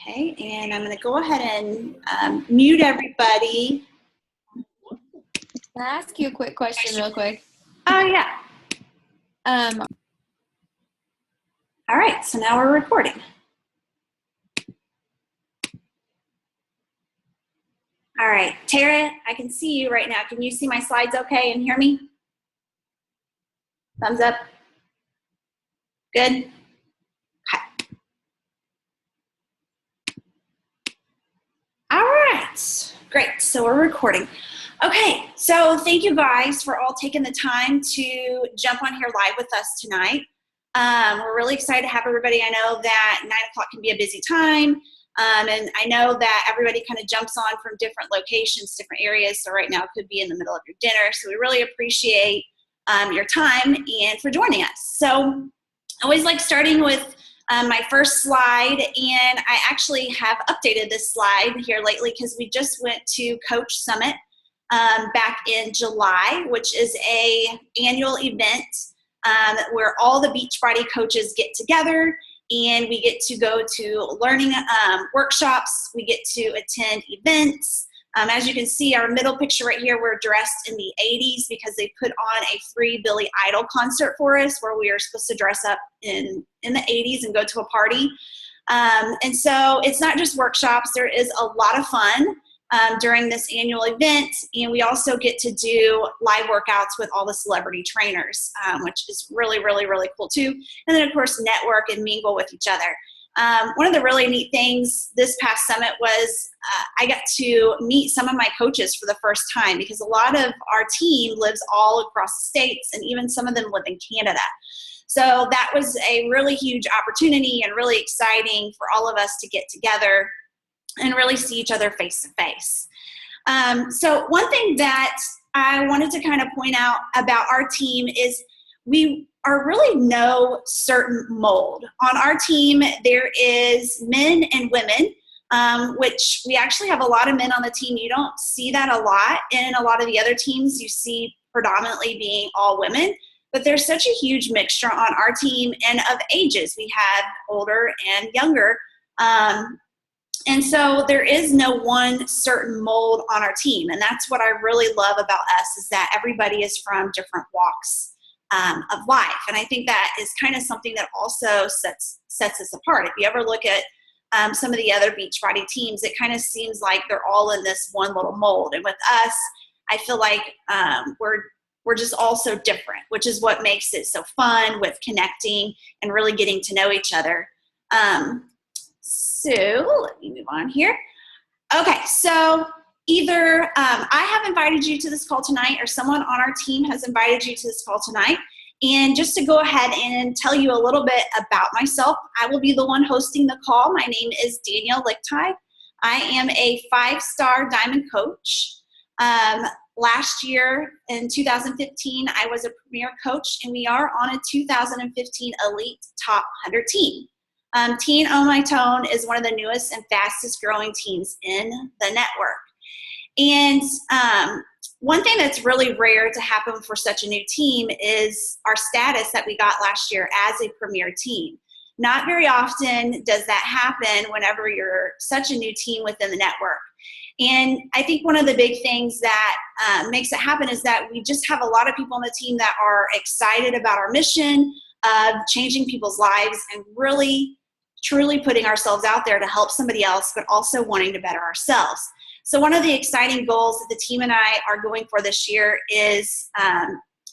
Okay, and I'm going to go ahead and mute everybody. Can I ask you a quick question real quick? Oh, yeah. All right, so now we're recording. All right, Tara, I can see you right now. Can you see my slides okay and hear me? Thumbs up. Good? Okay. All right, great. So we're recording. Okay, so thank you guys for all taking the time to jump on here live with us tonight. We're really excited to have everybody. I know that 9 o'clock can be a busy time, and I know that everybody kind of jumps on from different locations, different areas, so right now it could be in the middle of your dinner, so we really appreciate your time and for joining us. So I always like starting with my first slide, and I actually have updated this slide here lately because we just went to Coach Summit back in July, which is an annual event where all the Beachbody coaches get together and we get to go to learning workshops, we get to attend events. As you can see, our middle picture right here, we're dressed in the 80s because they put on a free Billy Idol concert for us where we are supposed to dress up in the 80s and go to a party. And so it's not just workshops, there is a lot of fun during this annual event, and we also get to do live workouts with all the celebrity trainers, which is really, really, really cool too. And then of course network and mingle with each other. One of the really neat things this past summit was I got to meet some of my coaches for the first time because a lot of our team lives all across the states and even some of them live in Canada. So that was a really huge opportunity and really exciting for all of us to get together and really see each other face to face. So one thing that I wanted to kind of point out about our team is we are really no certain mold. On our team, there is men and women, which we actually have a lot of men on the team. You don't see that a lot in a lot of the other teams. You see predominantly being all women, but there's such a huge mixture on our team and of ages. We have older and younger. And so there is no one certain mold on our team. And that's what I really love about us is that everybody is from different walks of life. And I think that is kind of something that also sets us apart. If you ever look at some of the other Beachbody teams, it kind of seems like they're all in this one little mold. And with us, I feel like we're just all so different, which is what makes it so fun with connecting and really getting to know each other. So let me move on here. Okay, so either I have invited you to this call tonight or someone on our team has invited you to this call tonight. And just to go ahead and tell you a little bit about myself, I will be the one hosting the call. My name is Danielle Lickteig. I am a 5-star diamond coach. Last year in 2015, I was a premier coach, and we are on a 2015 Elite Top 100 team. Teen On My Tone is one of the newest and fastest growing teams in the network. And one thing that's really rare to happen for such a new team is our status that we got last year as a premier team. Not very often does that happen whenever you're such a new team within the network. And I think one of the big things that makes it happen is that we just have a lot of people on the team that are excited about our mission of changing people's lives and really truly putting ourselves out there to help somebody else, but also wanting to better ourselves. So one of the exciting goals that the team and I are going for this year is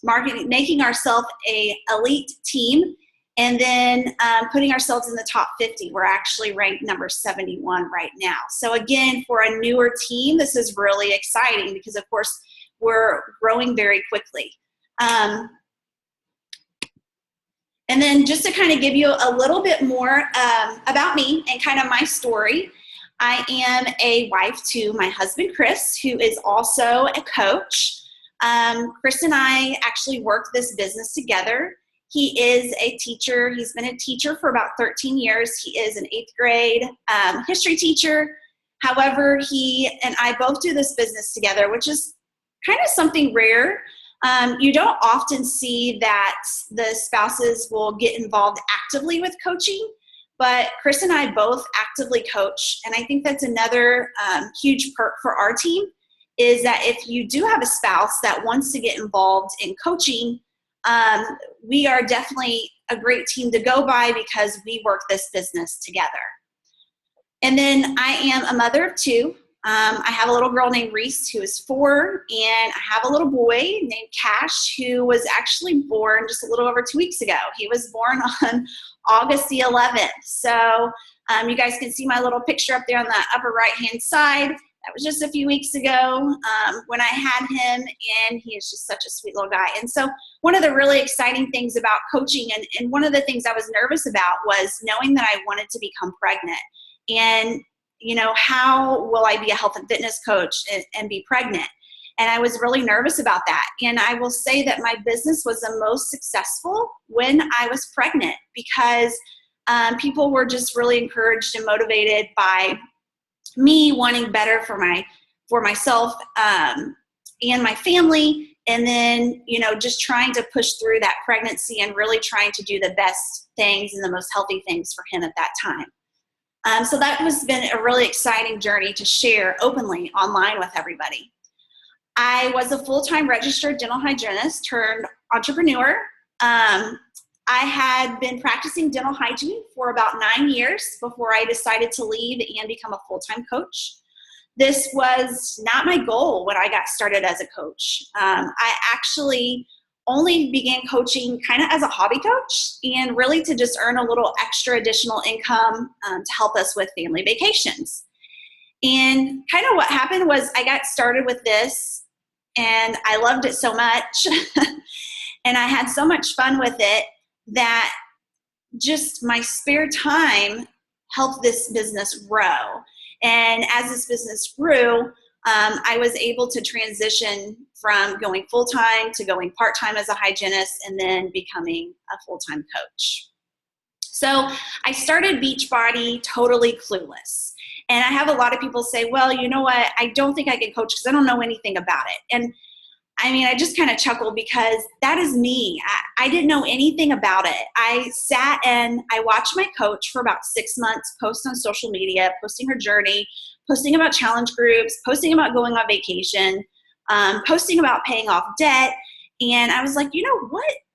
making ourselves a elite team, and then putting ourselves in the top 50. We're actually ranked number 71 right now. So again, for a newer team, this is really exciting because of course we're growing very quickly. And then just to kind of give you a little bit more about me and kind of my story, I am a wife to my husband, Chris, who is also a coach. Chris and I actually work this business together. He is a teacher. He's been a teacher for about 13 years. He is an 8th grade history teacher. However, he and I both do this business together, which is kind of something rare. You don't often see that the spouses will get involved actively with coaching, but Chris and I both actively coach. And I think that's another huge perk for our team, is that if you do have a spouse that wants to get involved in coaching, we are definitely a great team to go by because we work this business together. And then I am a mother of two. I have a little girl named Reese who is 4, and I have a little boy named Cash who was actually born just a little over 2 weeks ago. He was born on August the 11th. So you guys can see my little picture up there on the upper right-hand side. That was just a few weeks ago when I had him, and he is just such a sweet little guy. And so one of the really exciting things about coaching, and one of the things I was nervous about, was knowing that I wanted to become pregnant. And, you know, how will I be a health and fitness coach and be pregnant? And I was really nervous about that. And I will say that my business was the most successful when I was pregnant, because people were just really encouraged and motivated by me wanting better for myself and my family. And then, you know, just trying to push through that pregnancy and really trying to do the best things and the most healthy things for him at that time. So that has been a really exciting journey to share openly online with everybody. I was a full-time registered dental hygienist turned entrepreneur. I had been practicing dental hygiene for about 9 years before I decided to leave and become a full-time coach. This was not my goal when I got started as a coach. I actually only began coaching kind of as a hobby coach, and really to just earn a little extra additional income to help us with family vacations. And kind of what happened was I got started with this, and I loved it so much, and I had so much fun with it that just my spare time helped this business grow. And as this business grew, I was able to transition from going full-time to going part-time as a hygienist, and then becoming a full-time coach. So I started Beachbody totally clueless. And I have a lot of people say, well, you know what, I don't think I can coach because I don't know anything about it. And I mean, I just kind of chuckle because that is me. I didn't know anything about it. I sat and I watched my coach for about 6 months post on social media, posting her journey, posting about challenge groups, posting about going on vacation, posting about paying off debt. And I was like, you know,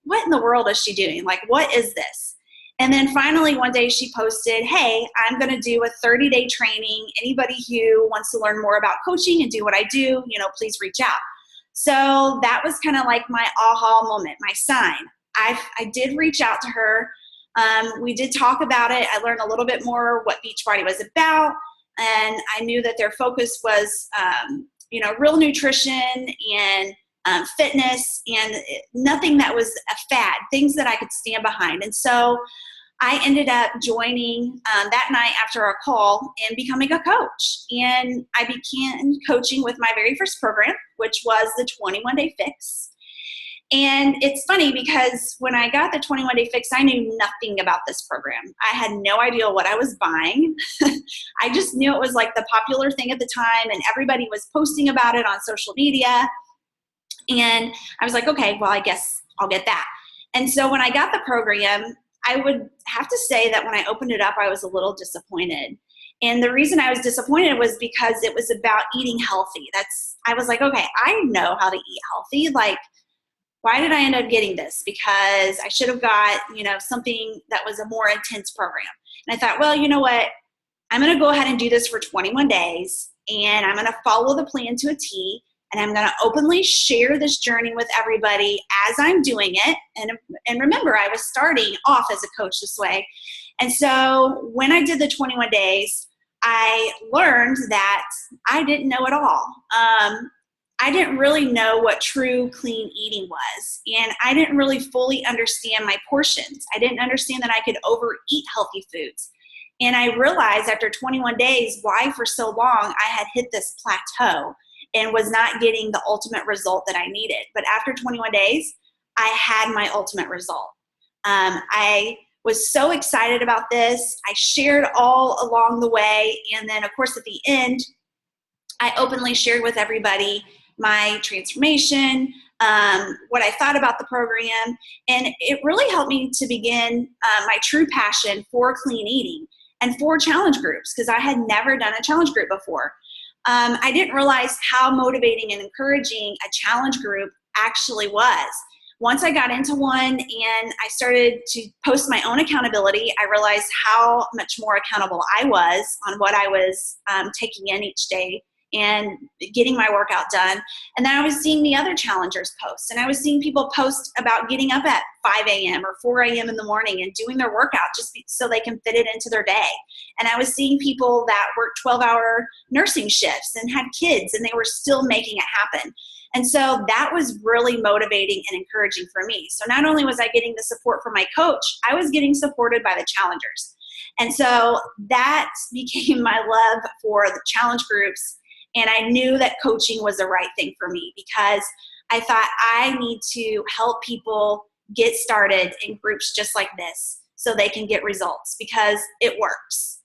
what in the world is she doing? Like, what is this? And then finally one day she posted, hey, I'm going to do a 30-day training. Anybody who wants to learn more about coaching and do what I do, you know, please reach out. So that was kind of like my aha moment, my sign. I did reach out to her. We did talk about it. I learned a little bit more what Beachbody was about. And I knew that their focus was, you know, real nutrition and fitness, and nothing that was a fad, things that I could stand behind. And so I ended up joining that night after our call and becoming a coach. And I began coaching with my very first program, which was the 21-Day Fix. And it's funny because when I got the 21-Day Fix, I knew nothing about this program. I had no idea what I was buying. I just knew it was like the popular thing at the time, and everybody was posting about it on social media. And I was like, okay, well, I guess I'll get that. And so when I got the program, I would have to say that when I opened it up, I was a little disappointed. And the reason I was disappointed was because it was about eating healthy. I was like, okay, I know how to eat healthy. Like, why did I end up getting this? Because I should have got, you know, something that was a more intense program. And I thought, well, you know what? I'm going to go ahead and do this for 21 days, and I'm going to follow the plan to a T. And I'm going to openly share this journey with everybody as I'm doing it. And remember, I was starting off as a coach this way. And so when I did the 21 days, I learned that I didn't know it all. I didn't really know what true clean eating was. And I didn't really fully understand my portions. I didn't understand that I could overeat healthy foods. And I realized after 21 days why for so long I had hit this plateau and was not getting the ultimate result that I needed. But after 21 days, I had my ultimate result. I was so excited about this. I shared all along the way. And then, of course, at the end, I openly shared with everybody my transformation, what I thought about the program. And it really helped me to begin my true passion for clean eating. and 4 challenge groups because I had never done a challenge group before. I didn't realize how motivating and encouraging a challenge group actually was. Once I got into one and I started to post my own accountability, I realized how much more accountable I was on what I was taking in each day and getting my workout done. And then I was seeing the other challengers post, and I was seeing people post about getting up at 5 a.m. or 4 a.m. in the morning and doing their workout just so they can fit it into their day. And I was seeing people that worked 12-hour nursing shifts and had kids, and they were still making it happen. And so that was really motivating and encouraging for me. So not only was I getting the support from my coach, I was getting supported by the challengers. And so that became my love for the challenge groups. And I knew that coaching was the right thing for me because I thought I need to help people get started in groups just like this so they can get results because it works.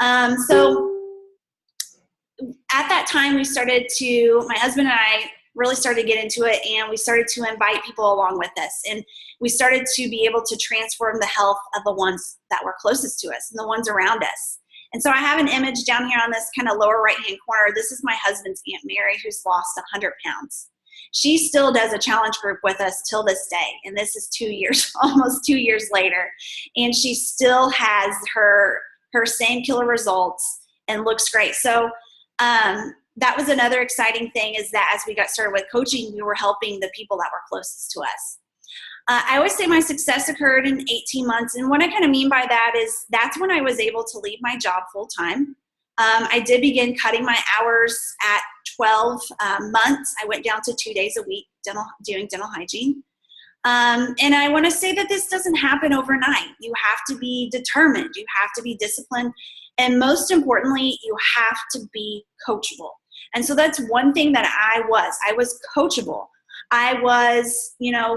So at that time, my husband and I really started to get into it, and we started to invite people along with us. And we started to be able to transform the health of the ones that were closest to us and the ones around us. And so I have an image down here on this kind of lower right-hand corner. This is my husband's Aunt Mary, who's lost 100 pounds. She still does a challenge group with us till this day. And this is 2 years, almost 2 years later. And she still has her same killer results and looks great. So that was another exciting thing, is that as we got started with coaching, we were helping the people that were closest to us. I always say my success occurred in 18 months. And what I kind of mean by that is that's when I was able to leave my job full time. I did begin cutting my hours at 12 months. I went down to 2 days a week doing dental hygiene. And I want to say that this doesn't happen overnight. You have to be determined. You have to be disciplined. And most importantly, you have to be coachable. And so that's one thing that I was coachable. I was,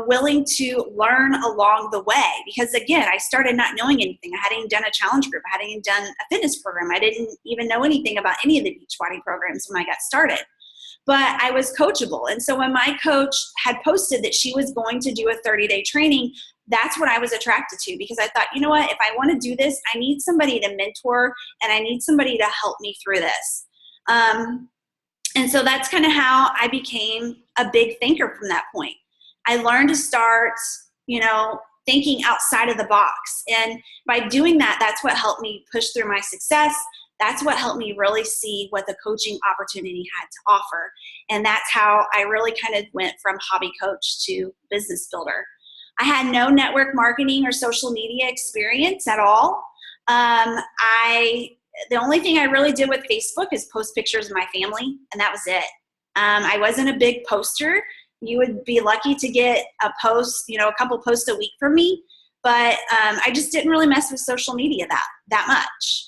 willing to learn along the way because, again, I started not knowing anything. I hadn't even done a challenge group. I hadn't even done a fitness program. I didn't even know anything about any of the Beachbody programs when I got started. But I was coachable. And so when my coach had posted that she was going to do a 30-day training, that's what I was attracted to because I thought, you know what, if I want to do this, I need somebody to mentor and I need somebody to help me through this. And so that's kind of how I became a big thinker from that point. I learned to start, thinking outside of the box. And by doing that, that's what helped me push through my success. That's what helped me really see what the coaching opportunity had to offer. And that's how I really kind of went from hobby coach to business builder. I had no network marketing or social media experience at all. The only thing I really did with Facebook is post pictures of my family, and that was it. I wasn't a big poster. You would be lucky to get a post, a couple posts a week from me, but I just didn't really mess with social media that much.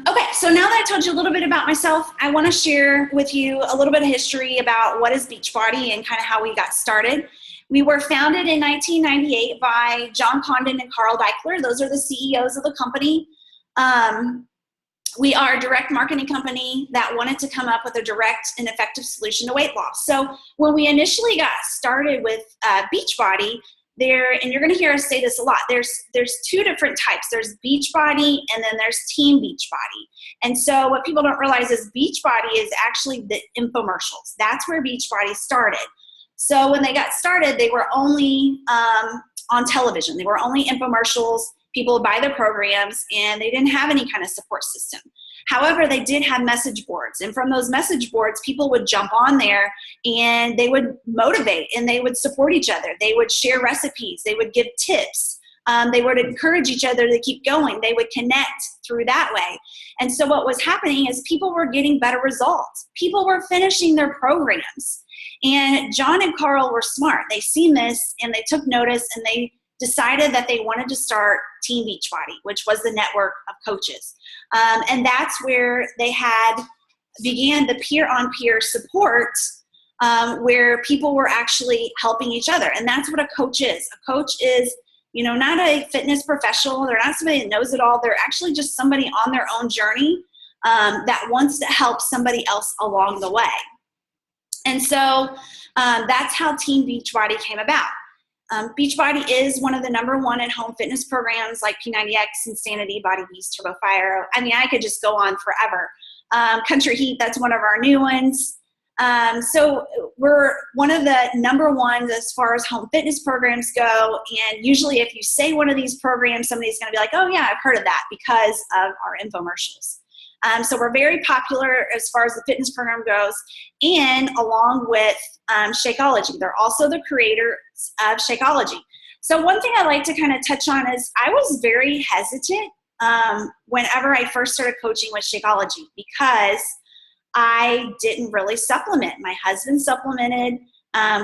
Okay, so now that I told you a little bit about myself, I want to share with you a little bit of history about what is Beachbody and kind of how we got started. We were founded in 1998 by John Condon and Carl Deichler. Those are the CEOs of the company. We are a direct marketing company that wanted to come up with a direct and effective solution to weight loss. So when we initially got started with Beachbody, and you're going to hear us say this a lot, there's 2 different types. There's Beachbody and then there's Team Beachbody. And so what people don't realize is Beachbody is actually the infomercials. That's where Beachbody started. So when they got started, they were only on television. They were only infomercials. People would buy their programs, and they didn't have any kind of support system. However, they did have message boards. And from those message boards, people would jump on there, and they would motivate, and they would support each other. They would share recipes. They would give tips. They would encourage each other to keep going. They would connect through that way. And so what was happening is people were getting better results. People were finishing their programs. And John and Carl were smart. They seen this, and they took notice, and they decided that they wanted to start Team Beachbody, which was the network of coaches. And that's where they began the peer-on-peer support, where people were actually helping each other. And that's what a coach is. A coach is, not a fitness professional. They're not somebody that knows it all. They're actually just somebody on their own journey that wants to help somebody else along the way. And so that's how Team Beachbody came about. Beachbody is one of the #1 at-home fitness programs like P90X, Insanity, Body Beast, Turbo Fire. I mean, I could just go on forever. Country Heat, that's one of our new ones. So we're one of the #1s as far as home fitness programs go. And usually if you say one of these programs, somebody's going to be like, oh yeah, I've heard of that because of our infomercials. So we're very popular as far as the fitness program goes, and along with Shakeology. They're also the creators of Shakeology. So one thing I like to kind of touch on is I was very hesitant whenever I first started coaching with Shakeology because I didn't really supplement. My husband supplemented.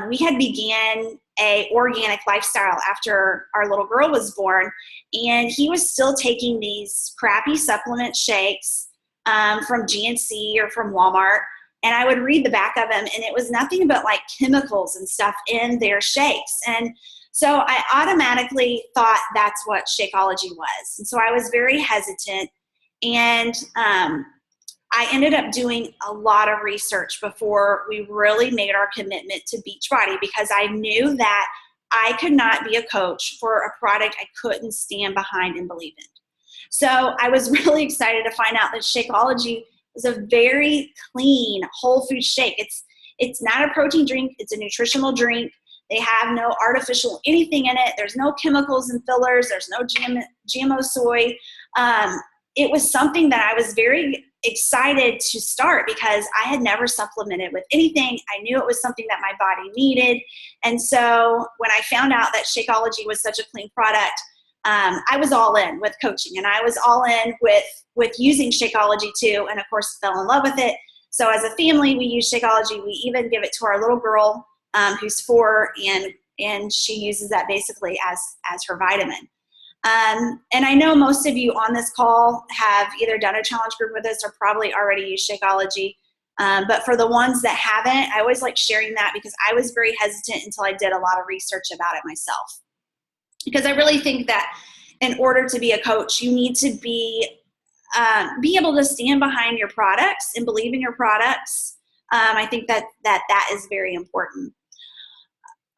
We had began a organic lifestyle after our little girl was born, and he was still taking these crappy supplement shakes from GNC or from Walmart, and I would read the back of them, and it was nothing but like chemicals and stuff in their shakes. And so I automatically thought that's what Shakeology was. And so I was very hesitant, and I ended up doing a lot of research before we really made our commitment to Beachbody, because I knew that I could not be a coach for a product I couldn't stand behind and believe in. So I was really excited to find out that Shakeology was a very clean whole food shake. It's not a protein drink. It's a nutritional drink. They have no artificial anything in it. There's no chemicals and fillers. There's no GMO soy. It was something that I was very excited to start because I had never supplemented with anything. I knew it was something that my body needed. And so when I found out that Shakeology was such a clean product, I was all in with coaching, and I was all in with using Shakeology too, and of course fell in love with it. So as a family, we use Shakeology. We even give it to our little girl who's 4, and she uses that basically as her vitamin. And I know most of you on this call have either done a challenge group with us or probably already used Shakeology. But for the ones that haven't, I always like sharing that because I was very hesitant until I did a lot of research about it myself. Because I really think that in order to be a coach, you need to be able to stand behind your products and believe in your products. I think that is very important.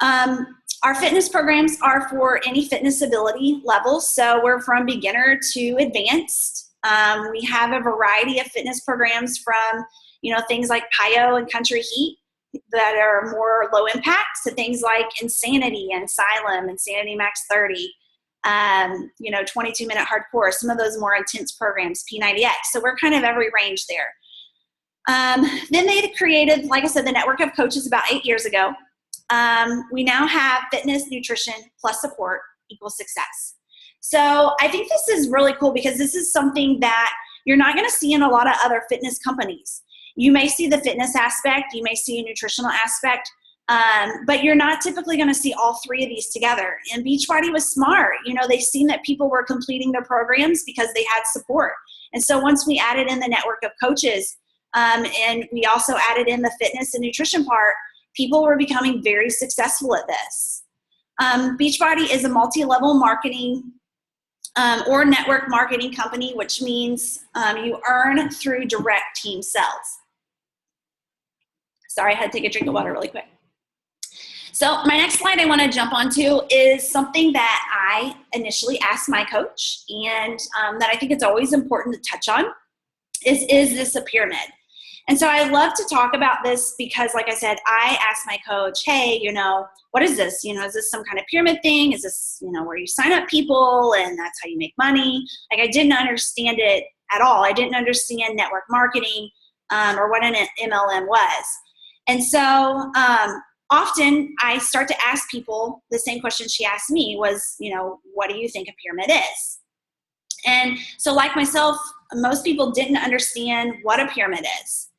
Our fitness programs are for any fitness ability level. So we're from beginner to advanced. We have a variety of fitness programs from, things like PiYo and Country Heat that are more low impact to things like Insanity and Asylum, Insanity Max 30, 22-minute hardcore, some of those more intense programs, P90X. So we're kind of every range there. Then they created, like I said, the network of coaches about 8 years ago. We now have fitness, nutrition, plus support equals success. So I think this is really cool because this is something that you're not going to see in a lot of other fitness companies. You may see the fitness aspect, you may see a nutritional aspect, but you're not typically going to see all three of these together. And Beachbody was smart. They've seen that people were completing their programs because they had support. And so once we added in the network of coaches, and we also added in the fitness and nutrition part, people were becoming very successful at this. Beachbody is a multi-level marketing or network marketing company, which means you earn through direct team sales. Sorry, I had to take a drink of water really quick. So my next slide I want to jump onto is something that I initially asked my coach, and that I think it's always important to touch on is this a pyramid? And so I love to talk about this because, like I said, I asked my coach, hey, what is this? Is this some kind of pyramid thing? Is this, where you sign up people and that's how you make money? Like, I didn't understand it at all. I didn't understand network marketing or what an MLM was. And so often I start to ask people the same question she asked me was, what do you think a pyramid is? And so like myself, most people didn't understand what a pyramid is.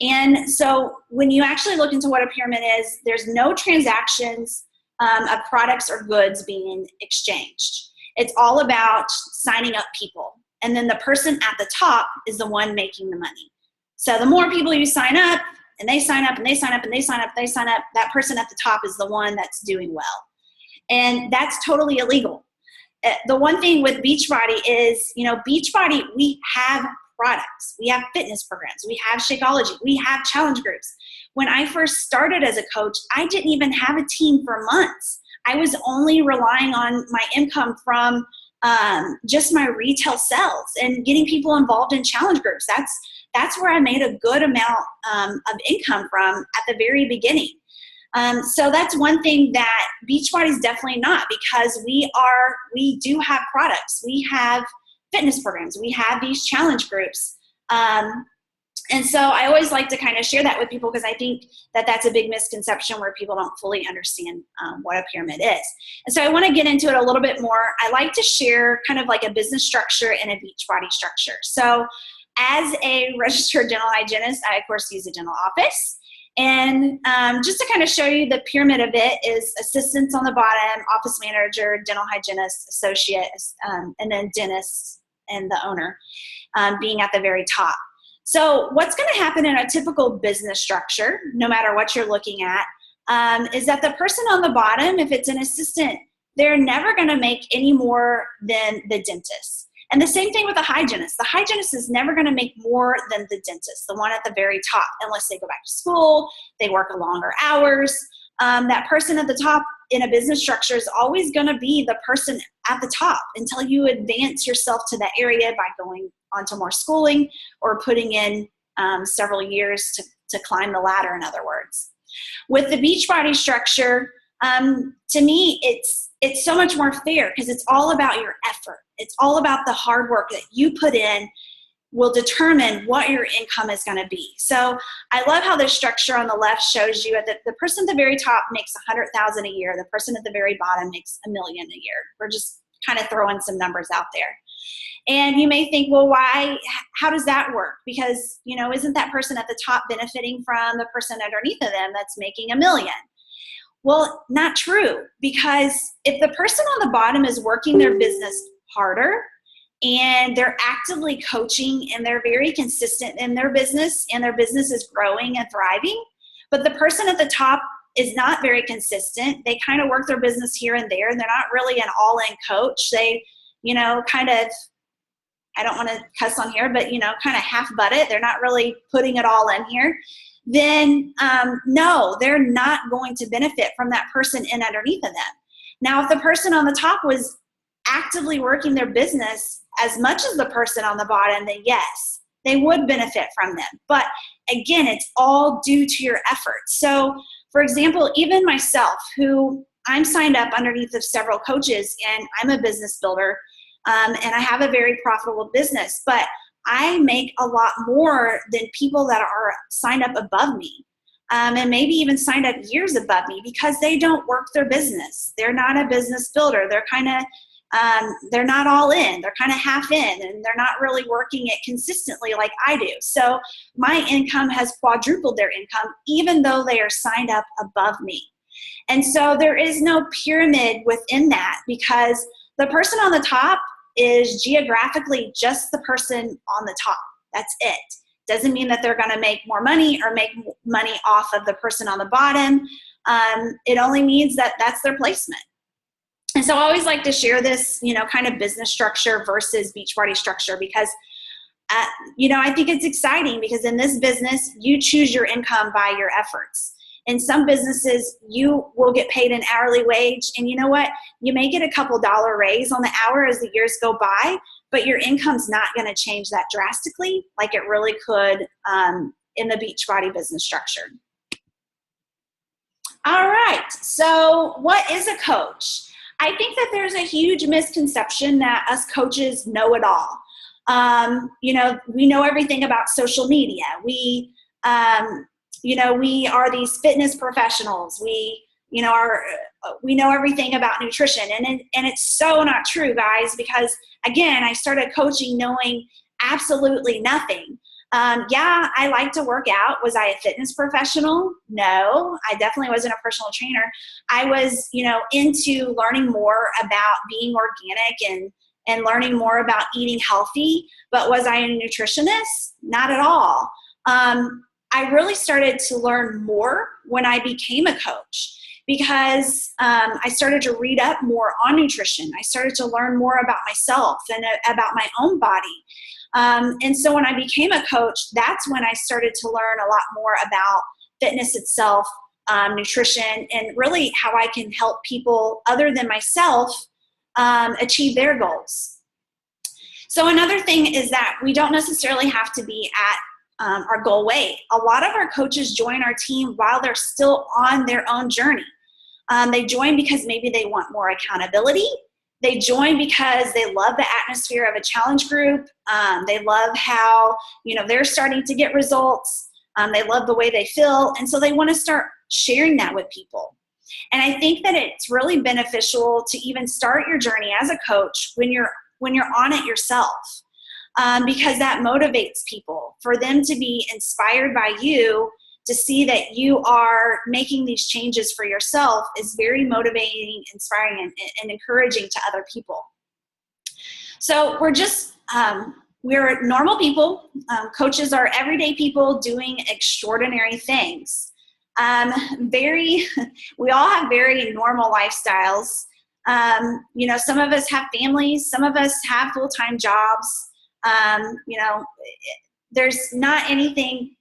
And so when you actually look into what a pyramid is, there's no transactions of products or goods being exchanged. It's all about signing up people. And then the person at the top is the one making the money. So the more people you sign up, and they sign up, and they sign up, and they sign up, they sign up, that person at the top is the one that's doing well. And that's totally illegal. The one thing with Beachbody is, Beachbody, we have products. We have fitness programs. We have Shakeology. We have challenge groups. When I first started as a coach, I didn't even have a team for months. I was only relying on my income from just my retail sales and getting people involved in challenge groups. That's where I made a good amount of income from at the very beginning. So that's one thing that Beachbody is definitely not, because we do have products. We have fitness programs. We have these challenge groups. And so I always like to kind of share that with people, because I think that that's a big misconception where people don't fully understand what a pyramid is. And so I want to get into it a little bit more. I like to share kind of like a business structure and a Beachbody structure. So as a registered dental hygienist, I, of course, use a dental office. And just to kind of show you the pyramid of it is assistants on the bottom, office manager, dental hygienist, associate, and then dentist and the owner being at the very top. So what's going to happen in a typical business structure, no matter what you're looking at, is that the person on the bottom, if it's an assistant, they're never going to make any more than the dentist. And the same thing with the hygienist. The hygienist is never going to make more than the dentist, the one at the very top, unless they go back to school, they work longer hours. That person at the top in a business structure is always going to be the person at the top until you advance yourself to that area by going onto more schooling or putting in several years to climb the ladder, in other words. With the Beachbody structure, to me, it's so much more fair, because it's all about your effort. It's all about the hard work that you put in will determine what your income is going to be. So I love how the structure on the left shows you that the person at the very top makes $100,000 a year. The person at the very bottom makes $1 million a year. We're just kind of throwing some numbers out there. And you may think, well, how does that work? Because, isn't that person at the top benefiting from the person underneath of them that's making $1 million? Well, not true, because if the person on the bottom is working their business harder and they're actively coaching and they're very consistent in their business and their business is growing and thriving, but the person at the top is not very consistent, they kind of work their business here and there, and they're not really an all-in coach. They, kind of, I don't want to cuss on here, but, kind of half-butt it. They're not really putting it all in here. Then no, they're not going to benefit from that person in underneath of them. Now, if the person on the top was actively working their business as much as the person on the bottom, then yes, they would benefit from them. But again, it's all due to your efforts. So for example, even myself, who I'm signed up underneath of several coaches, and I'm a business builder, and I have a very profitable business, but I make a lot more than people that are signed up above me, and maybe even signed up years above me, because they don't work their business. They're not a business builder. They're kind of, they're not all in. They're kind of half in, and they're not really working it consistently like I do. So my income has quadrupled their income, even though they are signed up above me. And so there is no pyramid within that, because the person on the top is geographically just the person on the top. That's it. Doesn't mean that they're going to make more money or make money off of the person on the bottom. It only means that that's their placement. And so I always like to share this, kind of business structure versus Beachbody structure, because, I think it's exciting, because in this business, you choose your income by your efforts. In some businesses, you will get paid an hourly wage, and you know what? You may get a couple dollar raise on the hour as the years go by, but your income's not going to change that drastically like it really could in the Beachbody business structure. All right, so what is a coach? I think that there's a huge misconception that us coaches know it all. We know everything about social media. We are these fitness professionals. We know everything about nutrition, and it's so not true, guys, because again, I started coaching knowing absolutely nothing. I like to work out. Was I a fitness professional? No, I definitely wasn't a personal trainer. I was, into learning more about being organic and learning more about eating healthy. But was I a nutritionist? Not at all. I really started to learn more when I became a coach, because I started to read up more on nutrition. I started to learn more about myself and about my own body. And so when I became a coach, that's when I started to learn a lot more about fitness itself, nutrition, and really how I can help people other than myself achieve their goals. So another thing is that we don't necessarily have to be at our goal weight. A lot of our coaches join our team while they're still on their own journey. They join because maybe they want more accountability. They join because they love the atmosphere of a challenge group. They love how, they're starting to get results. They love the way they feel. And so they want to start sharing that with people. And I think that it's really beneficial to even start your journey as a coach when you're on it yourself, because that motivates people for them to be inspired by you. To see that you are making these changes for yourself is very motivating, inspiring, and encouraging to other people. So we're normal people. Coaches are everyday people doing extraordinary things. We all have very normal lifestyles. Some of us have families, some of us have full-time jobs. There's not anything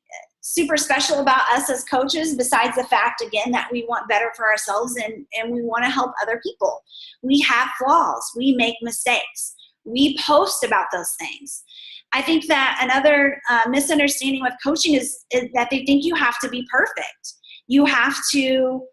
super special about us as coaches besides the fact, again, that we want better for ourselves and we want to help other people. We have flaws. We make mistakes. We post about those things. I think that another misunderstanding with coaching is that they think you have to be perfect. You have to,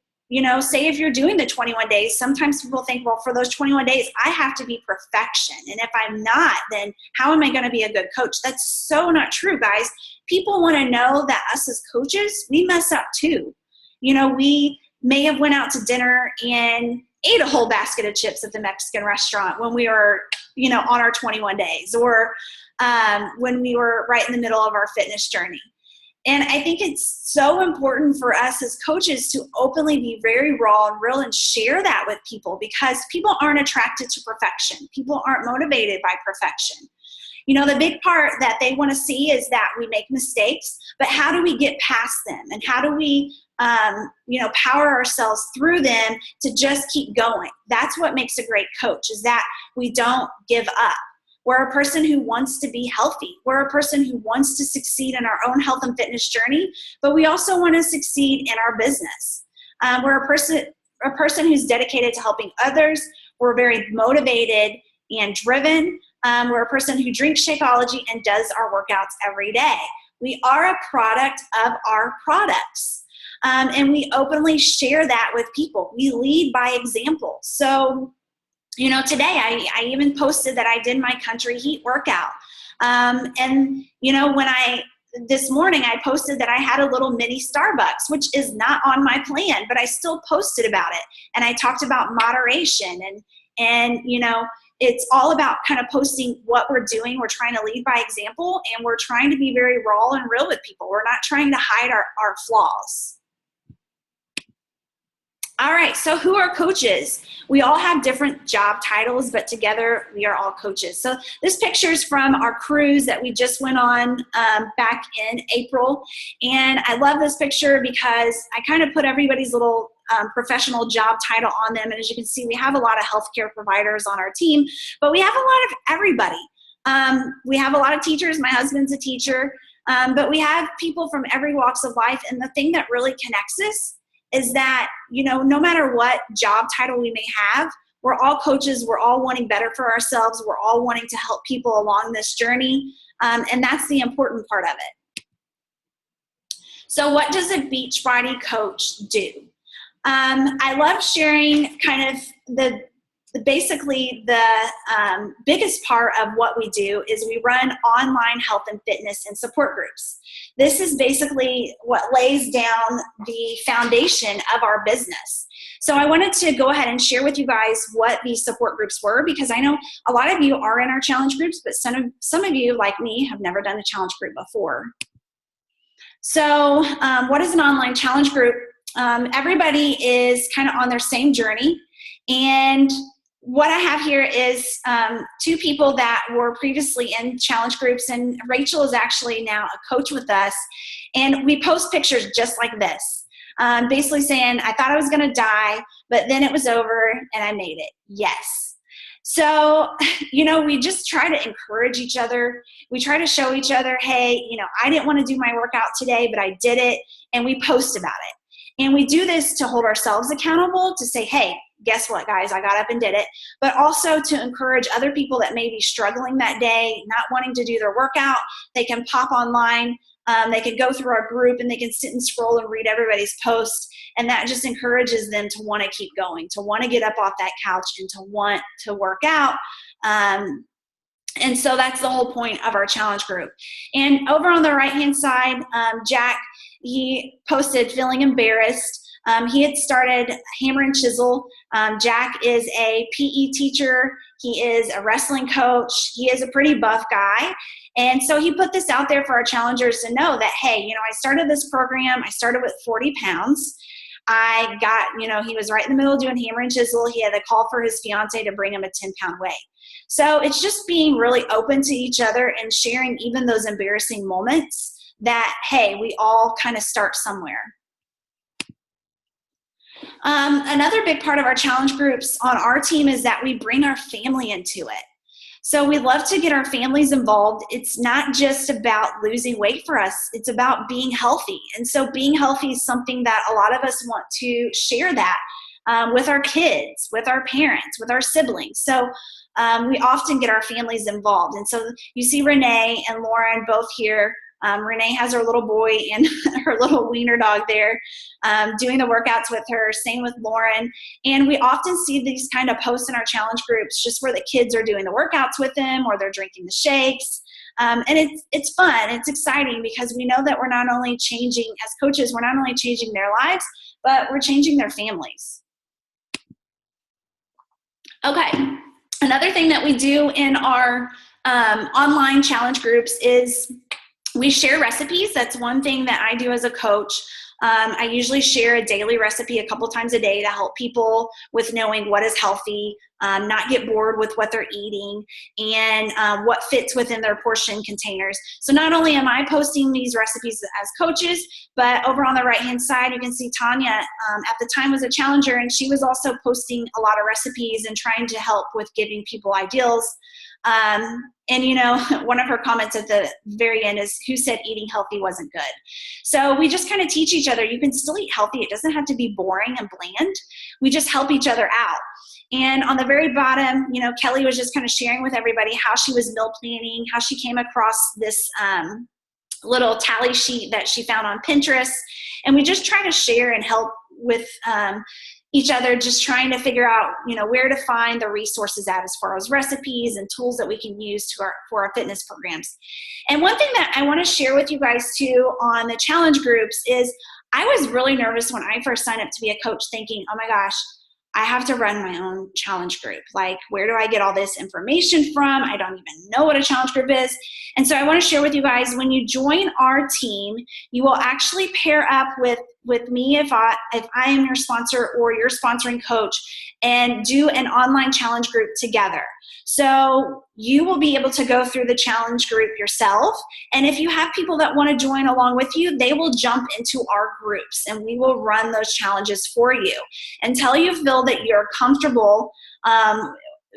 say if you're doing the 21 days, sometimes people think, well, for those 21 days, I have to be perfection. And if I'm not, then how am I going to be a good coach? That's so not true, guys. People want to know that us as coaches, we mess up too. We may have went out to dinner and ate a whole basket of chips at the Mexican restaurant when we were, on our 21 days, or when we were right in the middle of our fitness journey. And I think it's so important for us as coaches to openly be very raw and real and share that with people, because people aren't attracted to perfection. People aren't motivated by perfection. The big part that they want to see is that we make mistakes, but how do we get past them? And how do we, power ourselves through them to just keep going? That's what makes a great coach, is that we don't give up. We're a person who wants to be healthy. We're a person who wants to succeed in our own health and fitness journey, but we also want to succeed in our business. We're a person who's dedicated to helping others. We're very motivated and driven. We're a person who drinks Shakeology and does our workouts every day. We are a product of our products. And we openly share that with people. We lead by example. So, today I even posted that I did my country heat workout. This morning I posted that I had a little mini Starbucks, which is not on my plan, but I still posted about it. And I talked about moderation and it's all about kind of posting what we're doing. We're trying to lead by example, and we're trying to be very raw and real with people. We're not trying to hide our flaws. All right, so who are coaches? We all have different job titles, but together we are all coaches. So this picture is from our cruise that we just went on back in April. And I love this picture because I kind of put everybody's little professional job title on them. And as you can see, we have a lot of healthcare providers on our team, but we have a lot of everybody. We have a lot of teachers. My husband's a teacher, but we have people from every walks of life. And the thing that really connects us is that, no matter what job title we may have, we're all coaches. We're all wanting better for ourselves. We're all wanting to help people along this journey. And that's the important part of it. So what does a Beachbody coach do? I love sharing kind of the biggest part of what we do is we run online health and fitness and support groups. This is basically what lays down the foundation of our business. So I wanted to go ahead and share with you guys what these support groups were, because I know a lot of you are in our challenge groups, but some of you, like me, have never done a challenge group before. So what is an online challenge group? Everybody is kind of on their same journey, and what I have here is two people that were previously in challenge groups, and Rachel is actually now a coach with us, and we post pictures just like this, basically saying, I thought I was going to die, but then it was over and I made it. Yes. So, we just try to encourage each other. We try to show each other, hey, I didn't want to do my workout today, but I did it, and we post about it. And we do this to hold ourselves accountable, to say, hey, guess what, guys, I got up and did it. But also to encourage other people that may be struggling that day, not wanting to do their workout. They can pop online. They can go through our group and they can sit and scroll and read everybody's posts. And that just encourages them to want to keep going, to want to get up off that couch and to want to work out. And so that's the whole point of our challenge group. And over on the right-hand side, Jack, he posted feeling embarrassed. He had started Hammer and Chisel. Jack is a PE teacher. He is a wrestling coach. He is a pretty buff guy. And so he put this out there for our challengers to know that, hey, I started this program. I started with 40 pounds. I got, he was right in the middle of doing Hammer and Chisel. He had a call for his fiance to bring him a 10-pound weigh. So it's just being really open to each other and sharing even those embarrassing moments that, hey, we all kind of start somewhere. Another big part of our challenge groups on our team is that we bring our family into it. So we love to get our families involved. It's not just about losing weight for us. It's about being healthy. And so being healthy is something that a lot of us want to share that with our kids, with our parents, with our siblings. So we often get our families involved. And so you see Renee and Lauren both here. Renee has her little boy and her little wiener dog there doing the workouts with her, same with Lauren. And we often see these kind of posts in our challenge groups just where the kids are doing the workouts with them or they're drinking the shakes. And it's fun. It's exciting because we know that we're not only changing, as coaches, we're not only changing their lives, but we're changing their families. Okay. Another thing that we do in our online challenge groups is we share recipes. That's one thing that I do as a coach. I usually share a daily recipe a couple times a day to help people with knowing what is healthy, not get bored with what they're eating, and what fits within their portion containers. So not only am I posting these recipes as coaches, but over on the right-hand side, you can see Tanya at the time was a challenger, and she was also posting a lot of recipes and trying to help with giving people ideals. And one of her comments at the very end is, who said eating healthy wasn't good? So we just kind of teach each other, you can still eat healthy. It doesn't have to be boring and bland. We just help each other out. And on the very bottom, Kelly was just kind of sharing with everybody how she was meal planning, how she came across this little tally sheet that she found on Pinterest. And we just try to share and help with each other, just trying to figure out, where to find the resources at as far as recipes and tools that we can use for our fitness programs. And one thing that I want to share with you guys too on the challenge groups is I was really nervous when I first signed up to be a coach, thinking, oh my gosh, I have to run my own challenge group. Like, where do I get all this information from? I don't even know what a challenge group is. And so I want to share with you guys, when you join our team, you will actually pair up with me if I am your sponsor or your sponsoring coach, and do an online challenge group together. So you will be able to go through the challenge group yourself. And if you have people that want to join along with you, they will jump into our groups and we will run those challenges for you until you feel that you're comfortable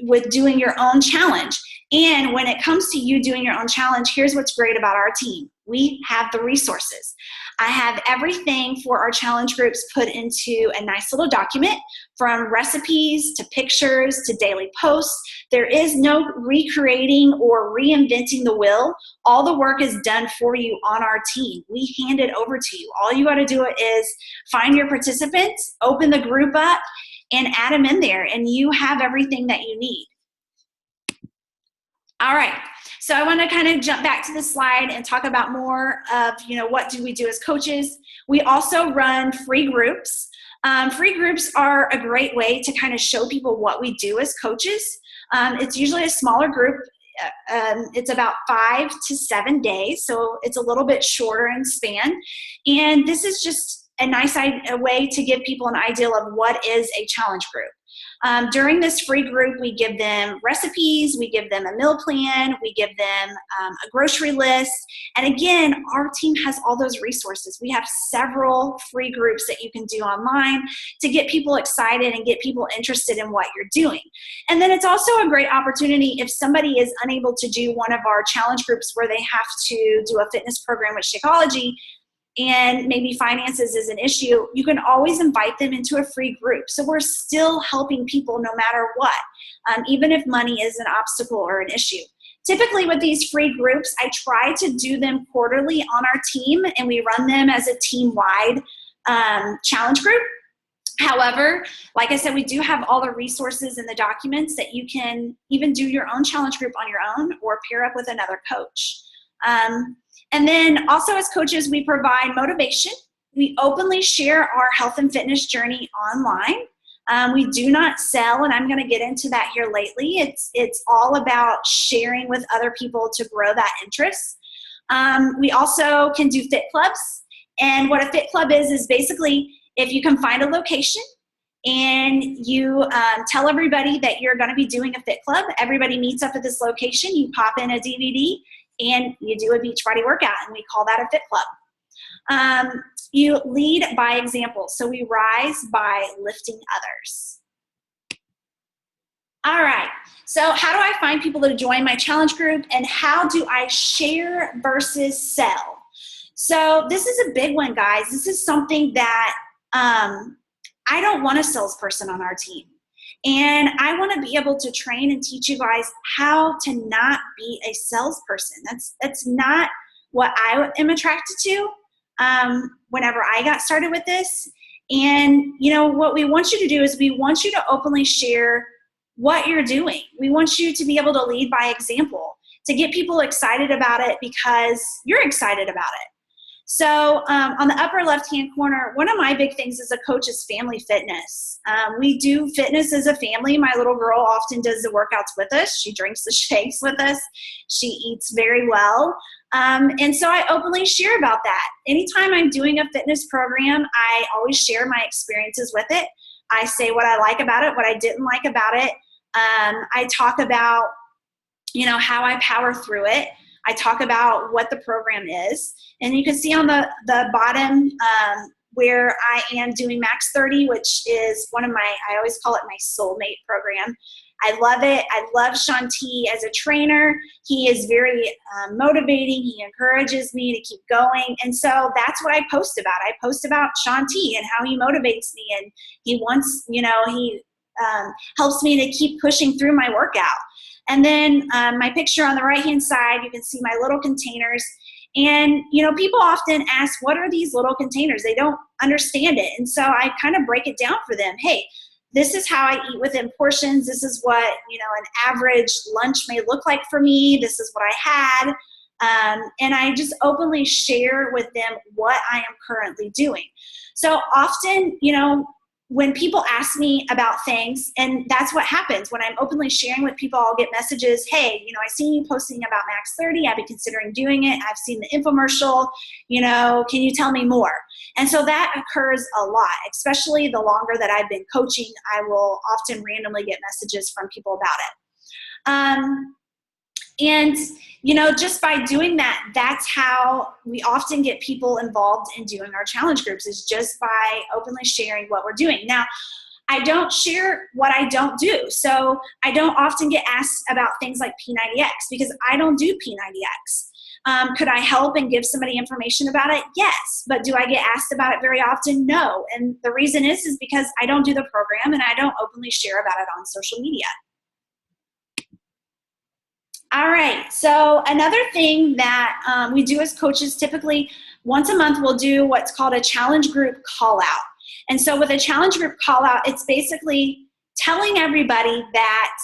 with doing your own challenge. And when it comes to you doing your own challenge, here's what's great about our team. We have the resources. I have everything for our challenge groups put into a nice little document, from recipes to pictures to daily posts. There is no recreating or reinventing the wheel. All the work is done for you on our team. We hand it over to you. All you got to do is find your participants, open the group up, and add them in there, and you have everything that you need. All right, so I want to kind of jump back to the slide and talk about more of, what do we do as coaches. We also run free groups. Free groups are a great way to kind of show people what we do as coaches. It's usually a smaller group. It's about 5 to 7 days, so it's a little bit shorter in span. And this is just a nice way to give people an idea of what is a challenge group. During this free group, we give them recipes, we give them a meal plan, we give them a grocery list. And again, our team has all those resources. We have several free groups that you can do online to get people excited and get people interested in what you're doing. And then it's also a great opportunity if somebody is unable to do one of our challenge groups where they have to do a fitness program with Shakeology. and maybe finances is an issue, you can always invite them into a free group. So we're still helping people no matter what, even if money is an obstacle or an issue. Typically with these free groups, I try to do them quarterly on our team, and we run them as a team-wide challenge group. However, like I said, we do have all the resources and the documents that you can even do your own challenge group on your own or pair up with another coach. And then also as coaches, we provide motivation. We openly share our health and fitness journey online. We do not sell, and I'm going to get into that here lately. It's all about sharing with other people to grow that interest. We also can do fit clubs. And what a fit club is basically if you can find a location and you tell everybody that you're going to be doing a fit club, everybody meets up at this location, you pop in a DVD, and you do a Beachbody workout, and we call that a fit club. You lead by example, so we rise by lifting others. All right, so how do I find people to join my challenge group, and how do I share versus sell? So this is a big one, guys. This is something that I don't want a salesperson on our team. And I want to be able to train and teach you guys how to not be a salesperson. That's not what I am attracted to whenever I got started with this. And, you know, what we want you to do is we want you to openly share what you're doing. We want you to be able to lead by example, to get people excited about it because you're excited about it. So on the upper left-hand corner, one of my big things as a coach is family fitness. We do fitness as a family. My little girl often does the workouts with us. She drinks the shakes with us. She eats very well. And so I openly share about that. Anytime I'm doing a fitness program, I always share my experiences with it. I say what I like about it, what I didn't like about it. I talk about, you know, how I power through it. I talk about what the program is. And you can see on the bottom where I am doing Max 30, which is one of my, I always call it my soulmate program. I love it. I love Sean T as a trainer. He is very motivating. He encourages me to keep going. And so that's what I post about. I post about Sean T and how he motivates me. And he wants, you know, he helps me to keep pushing through my workout. And then my picture on the right-hand side, you can see my little containers. And, you know, people often ask, what are these little containers? They don't understand it. And so I kind of break it down for them. Hey, this is how I eat within portions. This is what, you know, an average lunch may look like for me. This is what I had. And I just openly share with them what I am currently doing. So often, you know, when people ask me about things, and that's what happens when I'm openly sharing with people, I'll get messages, hey, you know, I seen you posting about Max 30. I've been considering doing it. I've seen the infomercial, you know, can you tell me more? And so that occurs a lot, especially the longer that I've been coaching. I will often randomly get messages from people about it. And, you know, just by doing that, that's how we often get people involved in doing our challenge groups, is just by openly sharing what we're doing. Now, I don't share what I don't do. So I don't often get asked about things like P90X because I don't do P90X. Could I help and give somebody information about it? Yes. But do I get asked about it very often? No. And the reason is because I don't do the program and I don't openly share about it on social media. All right, so another thing that we do as coaches, typically once a month we'll do what's called a challenge group call out. And so with a challenge group call out, it's basically telling everybody that,